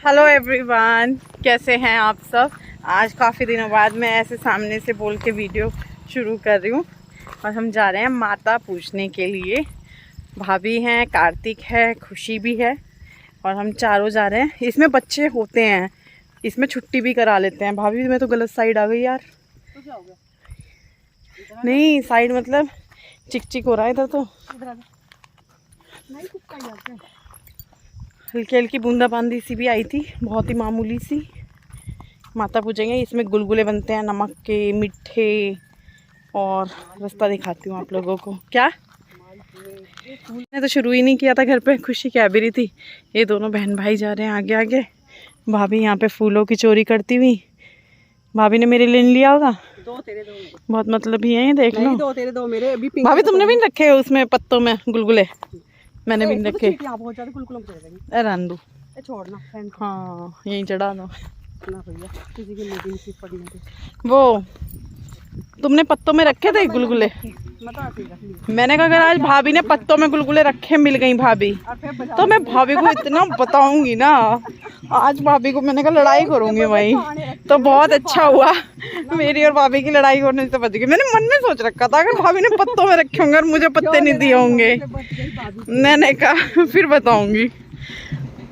Hello everyone, कैसे हैं आप सब। आज काफ़ी दिनों बाद मैं ऐसे सामने से बोल के वीडियो शुरू कर रही हूँ और हम जा रहे हैं माता पूजने के लिए। भाभी हैं, कार्तिक है, खुशी भी है और हम चारों जा रहे हैं। इसमें बच्चे होते हैं, इसमें छुट्टी भी करा लेते हैं। भाभी मैं तो गलत साइड आ गई यार। तो क्या हो गया? नहीं साइड मतलब चिक चिक हो रहा है इधर तो। नहीं कुछ है। हल्की हल्की बूंदाबांदी सी भी आई थी, बहुत ही मामूली सी। माता पूजेंगे। इसमें गुलगुले बनते हैं, नमक के, मीठे। और रास्ता दिखाती हूँ आप लोगों को। क्या मैंने तो शुरू ही नहीं किया था घर पे। खुशी क्या भी रही थी। ये दोनों बहन भाई जा रहे हैं आगे आगे। भाभी यहाँ पे फूलों की चोरी करती हुई। भाभी ने मेरे लिए लिया होगा। दो तेरे दो मेरे। बहुत मतलब ही है ये, देख लो। दो तेरे दो मेरे। अभी भाभी तुमने भी नहीं रखे उसमें पत्तों में गुलगुले? मैंने भी नहीं रखे। बहुत ज्यादा गुलगुलों पे चढ़ेगी। रंदू छोड़ना। हाँ यहीं चढ़ा दो ना भैया, किसी की मीटिंग सी पड़ी थी। वो तुमने पत्तों में रखे थे गुलगुले? मैंने कहा अगर आज भाभी ने पत्तों में गुलगुले रखे, मिल गई भाभी, तो मैं भाभी को इतना बताऊंगी ना। आज भाभी को मैंने कहा लड़ाई करूंगी वहीं। तो बहुत अच्छा हुआ, मेरी और भाभी की लड़ाई होने से बच गई। मैंने मन में सोच रखा था अगर भाभी ने पत्तों में रखे होंगे और मुझे पत्ते नहीं दिए होंगे, मैंने कहा फिर बताऊंगी।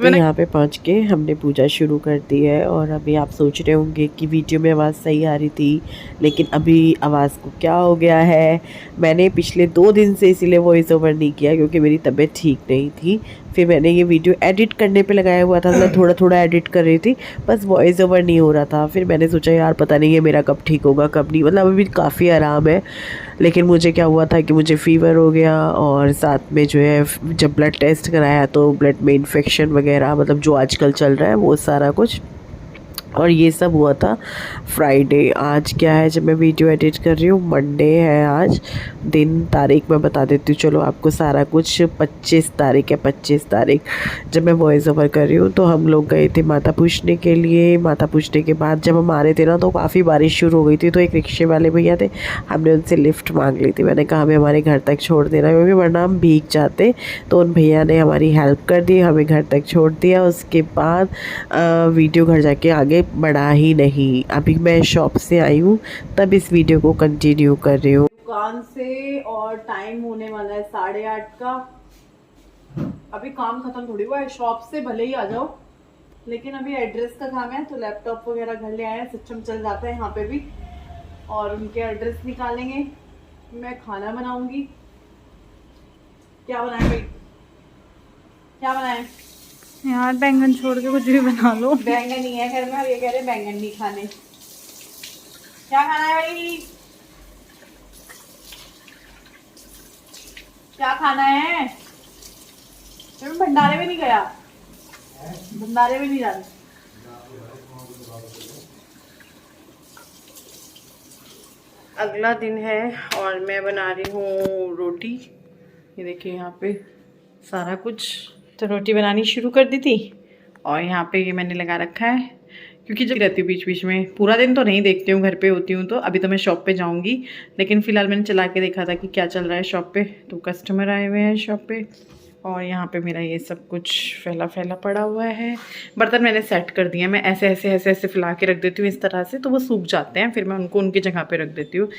तो यहाँ पे पहुँच के हमने पूजा शुरू कर दी है। और अभी आप सोच रहे होंगे कि वीडियो में आवाज़ सही आ रही थी, लेकिन अभी आवाज़ को क्या हो गया है। मैंने पिछले 2 दिन से इसीलिए वॉइस ओवर नहीं किया क्योंकि मेरी तबीयत ठीक नहीं थी। फिर मैंने ये वीडियो एडिट करने पे लगाया हुआ था, मैं थोड़ा थोड़ा एडिट कर रही थी, बस वॉइस ओवर नहीं हो रहा था। फिर मैंने सोचा यार पता नहीं है मेरा कब ठीक होगा कब नहीं, मतलब अभी काफ़ी आराम है। लेकिन मुझे क्या हुआ था कि मुझे फ़ीवर हो गया और साथ में जो है जब ब्लड टेस्ट कराया तो ब्लड में इन्फेक्शन वगैरह, मतलब जो आजकल चल रहा है वो सारा कुछ, और ये सब हुआ था फ्राइडे। आज क्या है जब मैं वीडियो एडिट कर रही हूँ, मंडे है आज। दिन तारीख मैं बता देती हूँ चलो आपको सारा कुछ। 25 तारीख है, 25 तारीख। जब मैं वॉइस ओवर कर रही हूँ तो हम लोग गए थे माता पूजने के लिए। माता पूजने के बाद जब हम आ रहे थे ना तो काफ़ी बारिश शुरू हो गई थी। तो एक रिक्शे वाले भैया थे, हमने उनसे लिफ्ट मांग ली थी। मैंने कहा हमें हमारे घर तक छोड़ देना क्योंकि वरना हम भीग जाते। तो उन भैया ने हमारी हेल्प कर दी, हमें घर तक छोड़ दिया। उसके बाद वीडियो घर जाके आगे बढ़ा ही नहीं। अभी मैं शॉप से आई हूँ तब इस वीडियो को कंटिन्यू कर रही हूँ दुकान से। और टाइम होने वाला है 8:30 का। अभी काम खत्म थोड़ी हुआ है। शॉप से भले ही आ जाओ, लेकिन अभी एड्रेस का काम है तो लैपटॉप वगैरह घर ले आए हैं। सिस्टम चल जाता है यहाँ पे भी, और उनके एड्रेस निकालेंगे। मैं खाना बनाऊंगी। क्या बनाए भाई, क्या बनाए? यार बैंगन छोड़ के कुछ भी बना लो। बैंगन ही है घर में, अब ये कह रहे बैंगन नहीं खाने। क्या खाना है भाई, क्या खाना है? मैं भंडारे में नहीं गया, भंडारे में नहीं जाना। अगला दिन है और मैं बना रही हूँ रोटी। ये देखिए यहाँ पे सारा कुछ। तो रोटी बनानी शुरू कर दी थी और यहाँ पे ये मैंने लगा रखा है क्योंकि जब रहती हूँ बीच बीच में, पूरा दिन तो नहीं देखती हूँ, घर पे होती हूँ। तो अभी तो मैं शॉप पे जाऊँगी, लेकिन फ़िलहाल मैंने चला के देखा था कि क्या चल रहा है शॉप पे। तो कस्टमर आए हुए हैं शॉप पे और यहाँ पे मेरा ये सब कुछ फैला फैला पड़ा हुआ है। बर्तन मैंने सेट कर दिया। मैं ऐसे ऐसे ऐसे ऐसे फैला के रख देती हूँ इस तरह से, तो वो सूख जाते हैं। फिर मैं उनको उनकी जगह पर रख देती हूँ।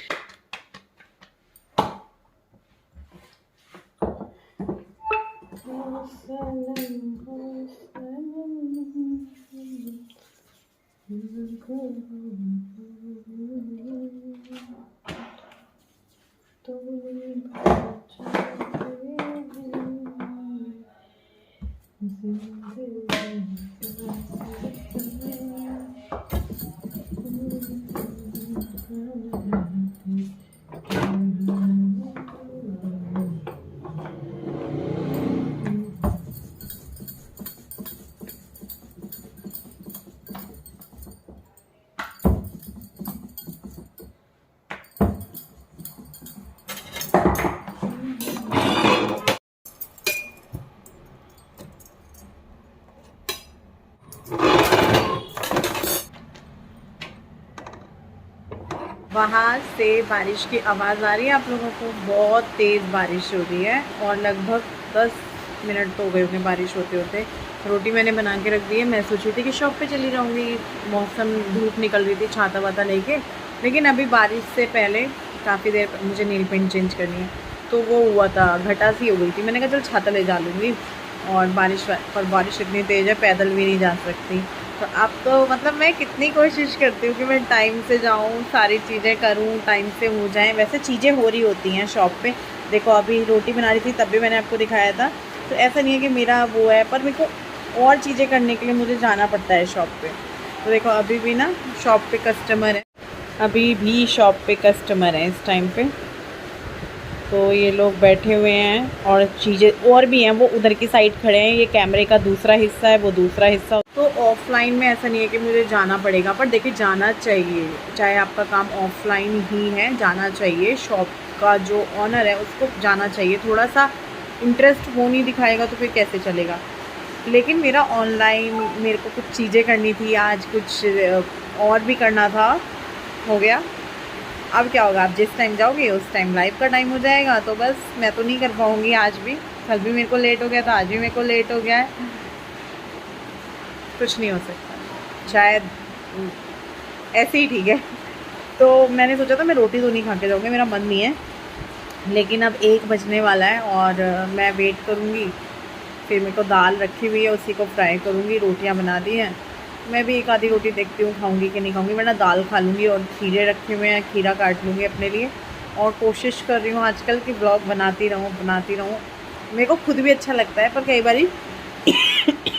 वहाँ से बारिश की आवाज़ आ रही है आप लोगों को। बहुत तेज़ बारिश हो रही है और लगभग मिनट तो हो गए होंगे बारिश होते होते। रोटी मैंने बना के रख दी है। मैं सोची थी कि शॉप पे चली जाऊँगी, मौसम धूप निकल रही थी छाता वाता लेके, लेकिन अभी बारिश से पहले काफ़ी देर मुझे नील पेंट चेंज करनी है, तो वो हुआ था, घटा सी हो गई थी। मैंने कहा चल छाता ले जा लूँगी, और बारिश इतनी तेज़ है पैदल भी नहीं जा सकती। तो अब तो मतलब मैं कितनी कोशिश करती हूँ कि मैं टाइम से जाऊँ, सारी चीज़ें करूँ, टाइम से हो जाएं। वैसे चीज़ें हो रही होती हैं शॉप पे। देखो अभी रोटी बना रही थी तब भी मैंने आपको दिखाया था। तो ऐसा नहीं है कि मेरा वो है, पर मेरे को और चीज़ें करने के लिए मुझे जाना पड़ता है शॉप पे। तो देखो अभी भी ना शॉप पे कस्टमर है, अभी भी शॉप पे कस्टमर है इस टाइम पे। तो ये लोग बैठे हुए हैं और चीज़ें और भी हैं, वो उधर की साइड खड़े हैं। ये कैमरे का दूसरा हिस्सा है, वो दूसरा हिस्सा। तो ऑफलाइन में ऐसा नहीं है कि मुझे जाना पड़ेगा, पर देखिए जाना चाहिए, चाहे आपका काम ऑफलाइन ही है, जाना चाहिए। शॉप का जो ऑनर है उसको जाना चाहिए। थोड़ा सा इंटरेस्ट वो नहीं दिखाएगा तो फिर कैसे चलेगा। लेकिन मेरा ऑनलाइन, मेरे को कुछ चीज़ें करनी थी आज, कुछ और भी करना था, हो गया। अब क्या होगा, आप जिस टाइम जाओगे उस टाइम लाइव का टाइम हो जाएगा, तो बस मैं तो नहीं कर पाऊँगी। आज भी, कल भी मेरे को लेट हो गया था, आज भी मेरे को लेट हो गया है। कुछ नहीं हो सकता, शायद ऐसे ही ठीक है। तो मैंने सोचा था मैं रोटी तो नहीं खा के जाऊँगी, मेरा मन नहीं है, लेकिन अब 1 बजने वाला है और मैं वेट करूँगी। फिर मेरे को दाल रखी हुई है, उसी को फ्राई करूँगी। रोटियाँ बना दी हैं, मैं भी एक आधी रोटी देखती हूँ खाऊंगी कि नहीं खाऊंगी, वरना दाल खा लूँगी। और खीरे रखे हुए हैं, खीरा काट लूँगी अपने लिए। और कोशिश कर रही हूँ आजकल कि ब्लॉग बनाती रहूँ। मेरे को खुद भी अच्छा लगता है, पर कई बार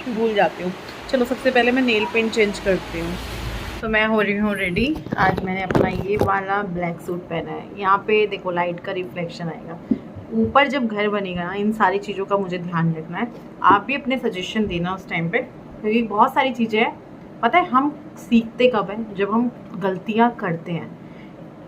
भूल जाती हूँ। चलो सबसे पहले मैं नेल पेंट चेंज करती हूँ। तो मैं हो रही हूँ रेडी। आज मैंने अपना ये वाला ब्लैक सूट पहना है। यहाँ पे देखो लाइट का रिफ्लेक्शन आएगा। ऊपर जब घर बनेगा ना, इन सारी चीज़ों का मुझे ध्यान रखना है। आप भी अपने सजेशन देना उस टाइम पे, क्योंकि बहुत सारी चीज़ें हैं। पता है हम सीखते कब हैं, जब हम गलतियाँ करते हैं।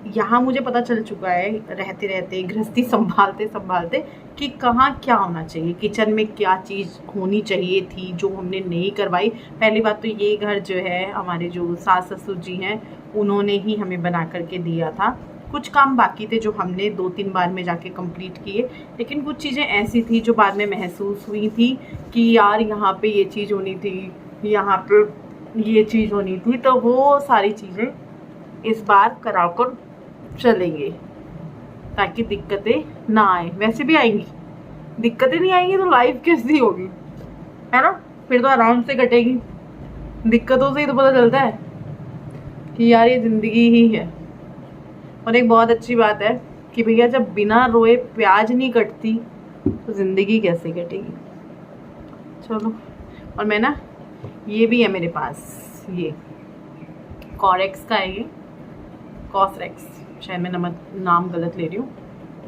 यहाँ मुझे पता चल चुका है रहते रहते, गृहस्थी संभालते संभालते, कि कहाँ क्या होना चाहिए, किचन में क्या चीज़ होनी चाहिए थी जो हमने नहीं करवाई। पहली बात तो ये घर जो है, हमारे जो सास ससुर जी हैं, उन्होंने ही हमें बना करके दिया था। कुछ काम बाकी थे जो हमने 2-3 बार में जाके कंप्लीट किए, लेकिन कुछ चीज़ें ऐसी थी जो बाद में महसूस हुई थी कि यार यहाँ पे ये चीज़ होनी थी, यहाँ पे ये चीज़ होनी थी। तो वो सारी चीज़ें इस बार कराकर चलेंगे, ताकि दिक्कतें ना आए। वैसे भी आएंगी, दिक्कतें नहीं आएंगी तो लाइफ कैसी होगी, है ना? फिर तो आराम से कटेगी। दिक्कतों से ही तो पता चलता है कि यार ये ज़िंदगी ही है। और एक बहुत अच्छी बात है कि भैया जब बिना रोए प्याज नहीं कटती तो ज़िंदगी कैसे कटेगी। चलो, और मैं ना, ये भी है मेरे पास, ये कॉरेक्स का है, ये कॉसरेक्स, शायद मैं नाम गलत ले रही हूँ।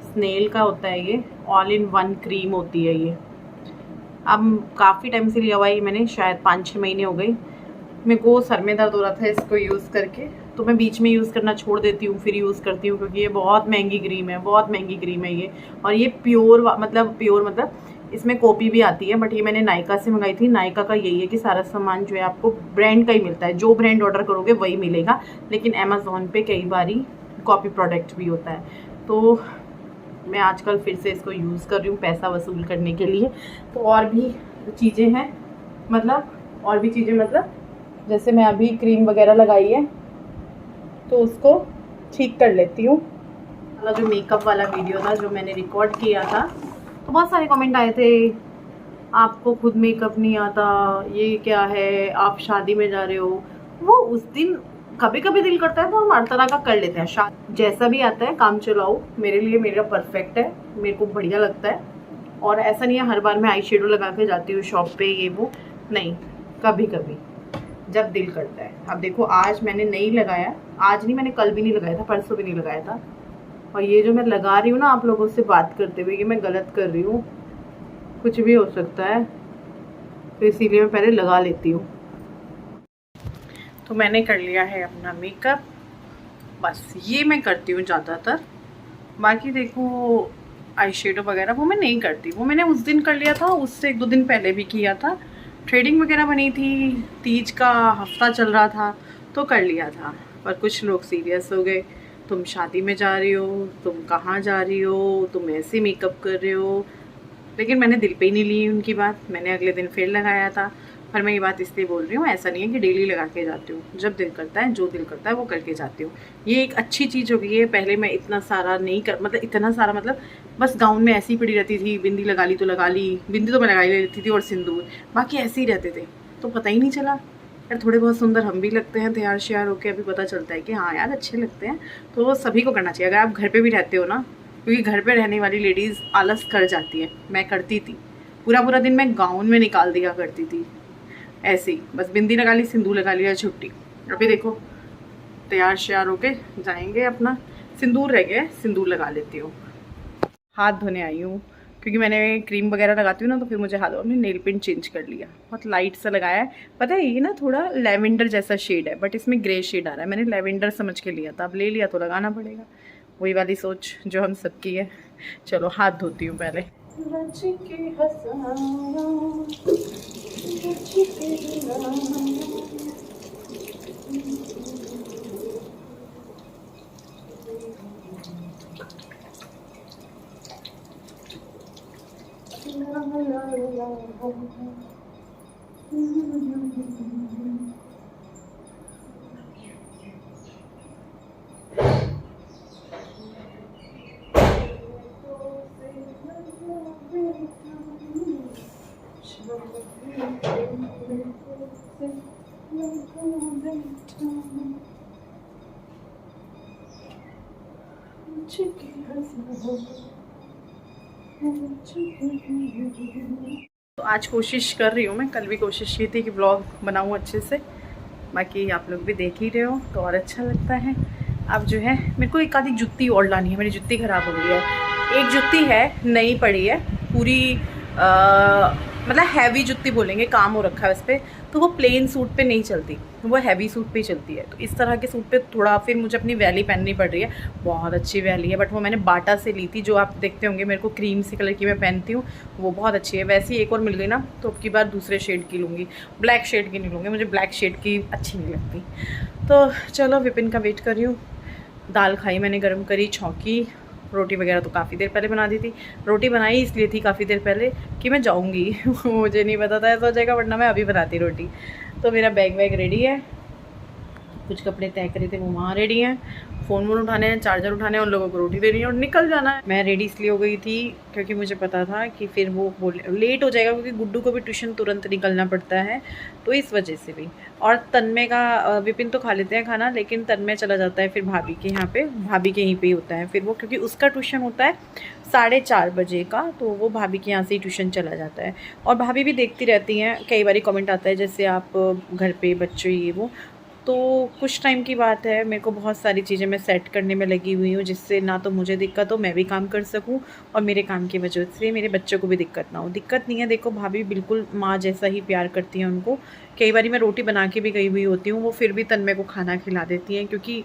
स्नेल का होता है ये, ऑल इन वन क्रीम होती है ये। अब काफ़ी टाइम से लिया हुआ है मैंने, शायद 5-6 महीने हो गए। मेरे को सर में दर्द हो रहा था इसको यूज़ करके, तो मैं बीच में यूज़ करना छोड़ देती हूँ, फिर यूज़ करती हूँ, क्योंकि ये बहुत महंगी क्रीम है, बहुत महंगी क्रीम है ये। और ये प्योर मतलब इसमें कॉपी भी आती है, बट ये मैंने नायका से मंगाई थी। नायका का यही है कि सारा सामान जो है आपको ब्रांड का ही मिलता है, जो ब्रांड ऑर्डर करोगे वही मिलेगा। लेकिन अमेज़ॉन पे कई बारी कॉपी प्रोडक्ट भी होता है। तो मैं आजकल फिर से इसको यूज़ कर रही हूँ पैसा वसूल करने के लिए। तो और भी चीज़ें हैं, मतलब जैसे मैं अभी क्रीम वगैरह लगाई है तो उसको ठीक कर लेती हूँ। जो मेकअप वाला वीडियो था जो मैंने रिकॉर्ड किया था, तो बहुत सारे कमेंट आए थे, आपको खुद मेकअप नहीं आता, ये क्या है, आप शादी में जा रहे हो। वो उस दिन कभी कभी दिल करता है तो हम हर तरह का कर लेते हैं, जैसा भी आता है काम चलाओ। मेरे लिए मेरा परफेक्ट है, मेरे को बढ़िया लगता है। और ऐसा नहीं है हर बार मैं आई शेडो लगा के जाती हूँ शॉप पे, ये वो नहीं, कभी कभी जब दिल करता है। अब देखो आज मैंने नहीं लगाया, आज नहीं, मैंने कल भी नहीं लगाया था, परसों भी नहीं लगाया था। और ये जो मैं लगा रही हूँ ना आप लोगों से बात करते हुए, ये मैं गलत कर रही हूँ, कुछ भी हो सकता है, तो इसीलिए मैं पहले लगा लेती हूँ। तो मैंने कर लिया है अपना मेकअप, बस ये मैं करती हूँ ज़्यादातर। बाकी देखो आई शेडो वगैरह वो मैं नहीं करती, वो मैंने उस दिन कर लिया था, उससे 1-2 दिन पहले भी किया था। थ्रेडिंग वगैरह बनी थी, तीज का हफ्ता चल रहा था तो कर लिया था। पर कुछ लोग सीरियस हो गए, तुम शादी में जा रही हो, तुम कहाँ जा रही हो, तुम ऐसे मेकअप कर रहे हो। लेकिन मैंने दिल पे ही नहीं ली उनकी बात, मैंने अगले दिन फिर लगाया था। पर मैं ये बात इसलिए बोल रही हूँ, ऐसा नहीं है कि डेली लगा के जाती हूँ, जब दिल करता है जो दिल करता है वो करके जाती हूँ। ये एक अच्छी चीज़ हो गई है। पहले मैं इतना सारा नहीं कर, मतलब इतना सारा मतलब बस गाउन में ऐसी ही पड़ी रहती थी, बिंदी लगा ली तो लगा ली, बिंदी तो मैं लगा ही लेती थी और सिंदूर, बाकी ऐसे ही रहते थे, तो पता ही नहीं चला। यार थोड़े बहुत सुंदर हम भी लगते हैं तैयार श्यार होकर, अभी पता चलता है कि हाँ यार अच्छे लगते हैं। तो वो सभी को करना चाहिए, अगर आप घर पे भी रहते हो ना, क्योंकि घर पे रहने वाली लेडीज़ आलस कर जाती है। मैं करती थी, पूरा पूरा दिन मैं गाउन में निकाल दिया करती थी, ऐसे ही बस बिंदी लगा ली, सिंदूर लगा लिया, छुट्टी। अभी देखो तैयार श्यार होके जाएंगे, अपना सिंदूर रह गया, सिंदूर लगा लेती हूँ। हाथ धोने आई हूँ क्योंकि मैंने क्रीम वगैरह लगाती हूँ ना, तो फिर मुझे हाथों में नेल पेंट चेंज कर लिया, बहुत लाइट सा लगाया है। पता है ये ना थोड़ा लेवेंडर जैसा शेड है, बट इसमें ग्रे शेड आ रहा है। मैंने लेवेंडर समझ के लिया था, अब ले लिया तो लगाना पड़ेगा, वही वाली सोच जो हम सबकी है। चलो हाथ धोती हूँ पहले। तो आज कोशिश कर रही हूँ मैं, कल भी कोशिश की थी कि ब्लॉग बनाऊँ अच्छे से, बाकी आप लोग भी देख ही रहे हो तो और अच्छा लगता है। अब जो है मेरे को एक आधी जुत्ती और लानी है, मेरी जुत्ती ख़राब हो गई है। एक जुत्ती है नई पड़ी है पूरी, मतलब हैवी जुत्ती बोलेंगे, काम हो रखा है उस पर, तो वो प्लेन सूट पे नहीं चलती, वो हैवी सूट पे ही चलती है। तो इस तरह के सूट पे थोड़ा फिर मुझे अपनी वैली पहननी पड़ रही है, बहुत अच्छी वैली है, बट वो मैंने बाटा से ली थी, जो आप देखते होंगे मेरे को क्रीम सी कलर की मैं पहनती हूँ, वो बहुत अच्छी है। वैसे ही एक और मिल गई ना, तो अब की बार दूसरे शेड की लूँगी, ब्लैक शेड की नहीं लूँगी, मुझे ब्लैक शेड की अच्छी नहीं लगती। तो चलो विपिन का वेट कर रही हूँ। दाल खाई मैंने गरम करी, छौंकी, रोटी वगैरह तो काफ़ी देर पहले बना दी थी। रोटी बनाई इसलिए थी काफ़ी देर पहले कि मैं जाऊँगी मुझे नहीं पता था ऐसा हो जाएगा, वरना मैं अभी बनाती रोटी। तो मेरा बैग वैग रेडी है, कुछ कपड़े तय करे थे वो वहाँ रेडी हैं, फ़ोन वोन उठाने हैं, चार्जर उठाने हैं, उन लोगों को रोटी देनी है और निकल जाना है। मैं रेडी इसलिए हो गई थी क्योंकि मुझे पता था कि फिर वो लेट हो जाएगा, क्योंकि गुड्डू को भी ट्यूशन तुरंत निकलना पड़ता है, तो इस वजह से भी। और तन्मय का, विपिन तो खा लेते हैं खाना, लेकिन तन्मय चला जाता है फिर भाभी के यहाँ पे, भाभी के यहीं पे ही होता है फिर वो, क्योंकि उसका ट्यूशन होता है 4:30 बजे का, तो वो भाभी के यहाँ से ही ट्यूशन चला जाता है। और भाभी भी देखती रहती हैं, कई बार कमेंट आता है जैसे आप घर पे बच्चे ये वो, तो कुछ टाइम की बात है, मेरे को बहुत सारी चीज़ें मैं सेट करने में लगी हुई हूँ, जिससे ना तो मुझे दिक्कत हो, मैं भी काम कर सकूँ, और मेरे काम की वजह से मेरे बच्चों को भी दिक्कत ना हो। दिक्कत नहीं है, देखो भाभी बिल्कुल माँ जैसा ही प्यार करती हैं उनको। कई बार मैं रोटी बना के भी गई हुई होती हूँ, वो फिर भी तन्मय को खाना खिला देती हैं, क्योंकि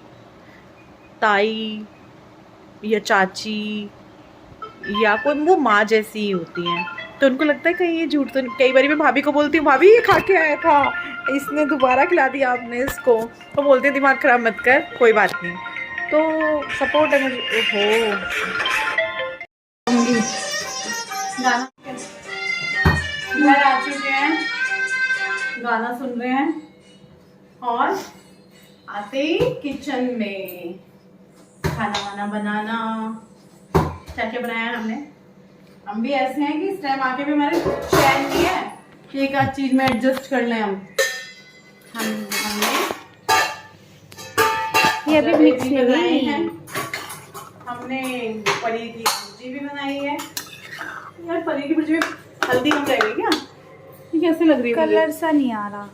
ताई या चाची या कोई वो माँ जैसी ही होती हैं, तो उनको लगता है कहीं ये झूठ तो नहीं। कई बार मैं भाभी को बोलती हूँ, भाभी ये खा के आया था, इसने दोबारा खिला दिया आपने इसको, तो बोलते हैं दिमाग ख़राब मत कर, कोई बात नहीं। तो सपोर्ट है मुझे। ओहो गाना घर आ चुके हैं, गाना सुन रहे हैं और आते ही किचन में खाना वाना बनाना। क्या क्या बनाया हमने, हम भी ऐसे हैं कि इस टाइम आके भी हमारे चैन नहीं है कि एक आध चीज में एडजस्ट कर लें। हमने ये भी मिक्स बनाए हैं, हमने पनीर की भुर्जी भी बनाई है। यार पनीर की भुर्जी में हल्दी कम रहेगी क्या? ये कैसे लग रही है? कलर सा नहीं आ रहा,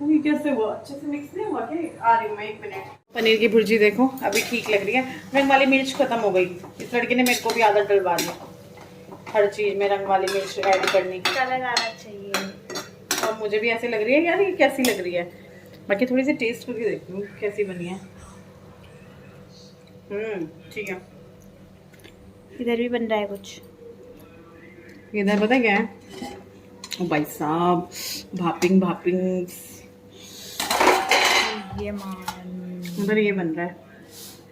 ये कैसे हुआ? अच्छे से मिक्स नहीं हुआ क्या? आ रही हूँ मैं, एक मिनट। पनीर की भुर्जी देखो अभी ठीक लग रही है। रंग वाली मिर्च खत्म हो गई, इस लड़के ने मेरे को भी आदत डलवा दी हर चीज में रंग वाली मिर्च ऐड करने की। कलर आना चाहिए। और मुझे भी ऐसे लग रही है यार, ये कैसी लग रही है। बाकी थोड़ी सी टेस्ट करके देखती हूँ कैसी बनी है। ठीक है। इधर भी बन रहा है कुछ, इधर पता क्या है, ओ भाई साहब, भापिंग ये मान उधर ये बन रहा है,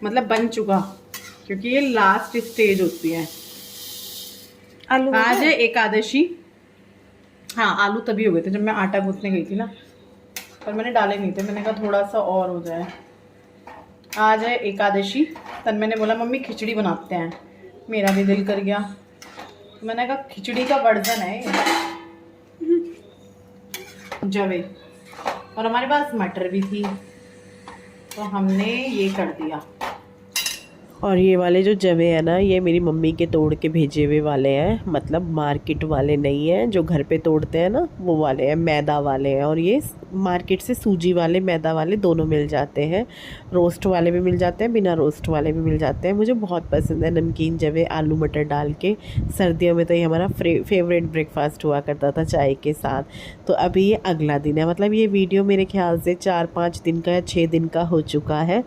मतलब बन चुका, क्योंकि ये लास्ट स्टेज होती है। आलू आज है एकादशी। हाँ, आलू तभी हो गए थे जब मैं आटा गूंथने गई थी ना, पर मैंने डाले नहीं थे, मैंने कहा थोड़ा सा और हो जाए। आज है एकादशी। तब मैंने बोला मम्मी खिचड़ी बनाते हैं, मेरा भी दिल कर गया। मैंने कहा खिचड़ी का वर्जन है जवे, और हमारे पास मटर भी थी तो हमने ये कर दिया। और ये वाले जो जवे हैं ना, ये मेरी मम्मी के तोड़ के भेजे हुए वाले हैं, मतलब मार्केट वाले नहीं हैं जो घर पे तोड़ते हैं ना, वो वाले हैं, मैदा वाले हैं। और ये मार्केट से सूजी वाले मैदा वाले दोनों मिल जाते हैं, रोस्ट वाले भी मिल जाते हैं, बिना रोस्ट वाले भी मिल जाते हैं। मुझे बहुत पसंद है नमकीन जवे आलू मटर डाल के। सर्दियों में तो ये हमारा फेवरेट ब्रेकफास्ट हुआ करता था चाय के साथ। तो अभी ये अगला दिन है, मतलब ये वीडियो मेरे ख्याल से 4-5 दिन का या 6 दिन का हो चुका है।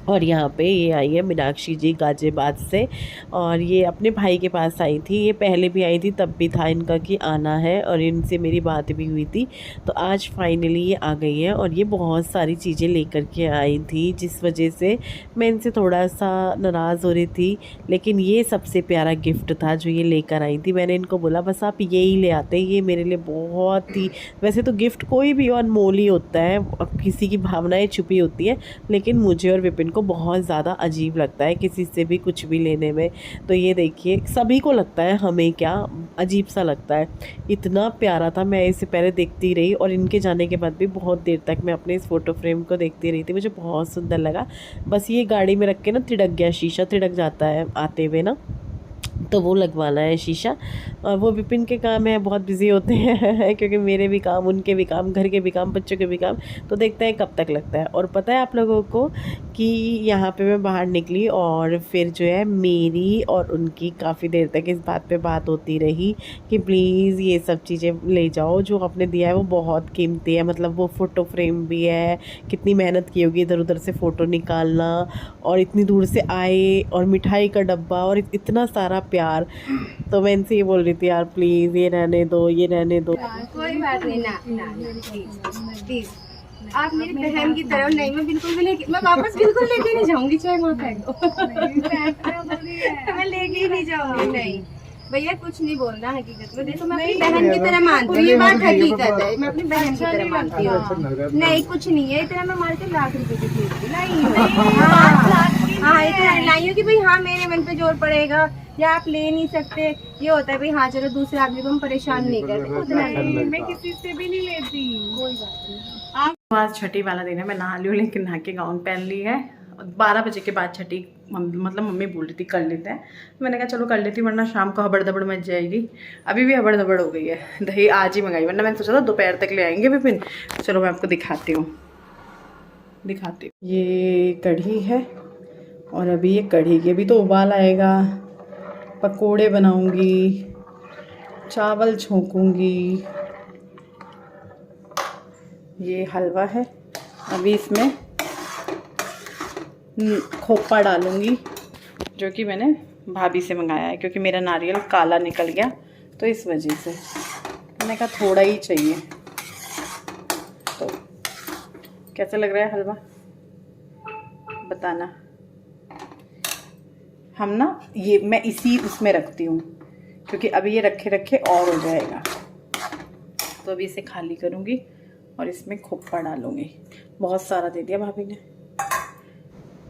और यहाँ पे ये आई है मीनाक्षी जी गाजियाबाद से, और ये अपने भाई के पास आई थी। ये पहले भी आई थी, तब भी था इनका कि आना है, और इनसे मेरी बात भी हुई थी। तो आज फाइनली ये आ गई है, और ये बहुत सारी चीज़ें लेकर के आई थी, जिस वजह से मैं इनसे थोड़ा सा नाराज़ हो रही थी। लेकिन ये सबसे प्यारा गिफ्ट था जो ये लेकर आई थी। मैंने इनको बोला बस आप यही ले आते, ये मेरे लिए बहुत ही, वैसे तो गिफ्ट कोई भी अनमोल ही होता है, किसी की भावनाएँ छुपी होती हैं, लेकिन मुझे और विपिन को बहुत ज़्यादा अजीब लगता है किसी से भी कुछ भी लेने में। तो ये देखिए, सभी को लगता है, हमें क्या अजीब सा लगता है। इतना प्यारा था, मैं इससे पहले देखती रही, और इनके जाने के बाद भी बहुत देर तक मैं अपने इस फ़ोटो फ्रेम को देखती रही थी। मुझे बहुत सुंदर लगा। बस ये गाड़ी में रख के ना तिड़क गया, शीशा तिड़क जाता है आते हुए ना, तो वो लगवाना है शीशा। और वो विपिन के काम है, बहुत बिजी होते हैं क्योंकि मेरे भी काम, उनके भी काम, घर के भी काम, बच्चों के भी काम, तो देखते हैं कब तक लगता है। और पता है आप लोगों को कि यहाँ पे मैं बाहर निकली, और फिर जो है मेरी और उनकी काफ़ी देर तक इस बात पे बात होती रही कि प्लीज़ ये सब चीज़ें ले जाओ, जो आपने दिया है वो बहुत कीमती है। मतलब वो फ़ोटो फ्रेम भी है, कितनी मेहनत की होगी इधर उधर से फ़ोटो निकालना, और इतनी दूर से आए, और मिठाई का डब्बा, और इतना सारा प्यार। तो मैं इनसे ये बोल रही थी यार प्लीज़ ये रहने दो, ये रहने दो। कोई बात नहीं ना प्लीज, आप मेरी बहन की तरह। नहीं, मैं बिल्कुल भी लेके, मैं वापस बिल्कुल लेके नहीं जाऊंगी, चाहे वहाँ फेंक दो। मैं लेके ही नहीं जाऊंगी। नहीं भैया, कुछ नहीं बोलना। हकीकत में देखो, मैं अपनी बहन की तरह मानती हूँ, ये बात हकीकत है, मैं अपनी बहन की तरह मानती हूँ। नहीं कुछ नहीं है, इतना मैं मार के लाख रुपए की खरीदती नहीं। हाँ इतना लाई हूँ कि भाई हाँ मेरे मन पे जोर पड़ेगा, या आप ले नहीं सकते, ये होता है भाई हाँ चलो दूसरे आदमी को हम परेशान नहीं करते, उतना नहीं। मैं किसी से भी नहीं लेती, कोई बात नहीं। आज छठी वाला दिन है, मैं नहा ली हूँ, लेकिन नहा के गाउन पहन ली है। 12 बजे के बाद छठी, मतलब मम्मी बोल रही थी कर लेते हैं, मैंने कहा चलो कर लेती, वरना शाम को हबड़ दबड़ मच जाएगी। अभी भी हबड़ दबड़ हो गई है। दही आज ही मंगाई, वरना मैंने सोचा था दोपहर तक ले आएंगे विपिन। चलो मैं आपको दिखाती हूँ। ये कढ़ी है, और अभी ये कढ़ी के भी तो उबाल आएगा। पकोड़े बनाऊंगी, चावल छोंकूंगी, ये हलवा है। अभी इसमें खोपा डालूंगी, जो कि मैंने भाभी से मंगाया है, क्योंकि मेरा नारियल काला निकल गया, तो इस वजह से मैंने कहा थोड़ा ही चाहिए। तो कैसा लग रहा है हलवा, बताना। हम ना ये मैं इसी उसमें रखती हूँ, क्योंकि अभी ये रखे रखे और हो जाएगा। तो अभी इसे खाली करूँगी और इसमें खोपा डालूँगी। बहुत सारा दे दिया भाभी ने।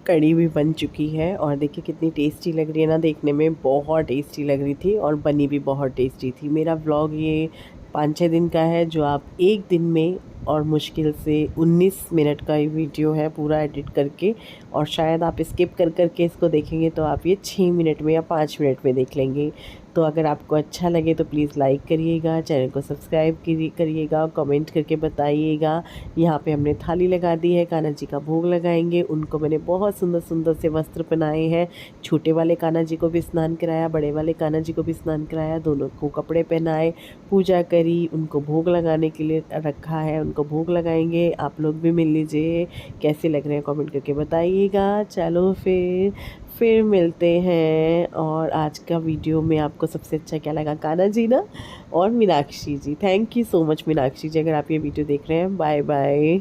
कढ़ी भी बन चुकी है, और देखिए कितनी टेस्टी लग रही है ना, देखने में बहुत टेस्टी लग रही थी, और बनी भी बहुत टेस्टी थी। मेरा व्लॉग ये 5-6 दिन का है, जो आप एक दिन में, और मुश्किल से 19 मिनट का ये वीडियो है पूरा एडिट करके, और शायद आप स्किप कर करके इसको देखेंगे तो आप ये 6 मिनट में या 5 मिनट में देख लेंगे। तो अगर आपको अच्छा लगे तो प्लीज़ लाइक करिएगा, चैनल को सब्सक्राइब करिएगा, कमेंट करके बताइएगा। यहाँ पे हमने थाली लगा दी है, कान्हा जी का भोग लगाएंगे। उनको मैंने बहुत सुंदर सुंदर से वस्त्र पहनाए हैं। छोटे वाले कान्हा जी को भी स्नान कराया, बड़े वाले कान्हा जी को भी स्नान कराया, दोनों को कपड़े पहनाए, पूजा करी, उनको भोग लगाने के लिए रखा है, उनको भोग लगाएंगे। आप लोग भी मिल लीजिए, कैसे लग रहे हैं कमेंट करके बताइएगा। चलो फिर मिलते हैं। और आज का वीडियो में आपको सबसे अच्छा क्या लगा, कान्हा जी ना, और Meenakshi ji. Thank you so much Meenakshi ji, अगर आप ये वीडियो देख रहे हैं। Bye bye.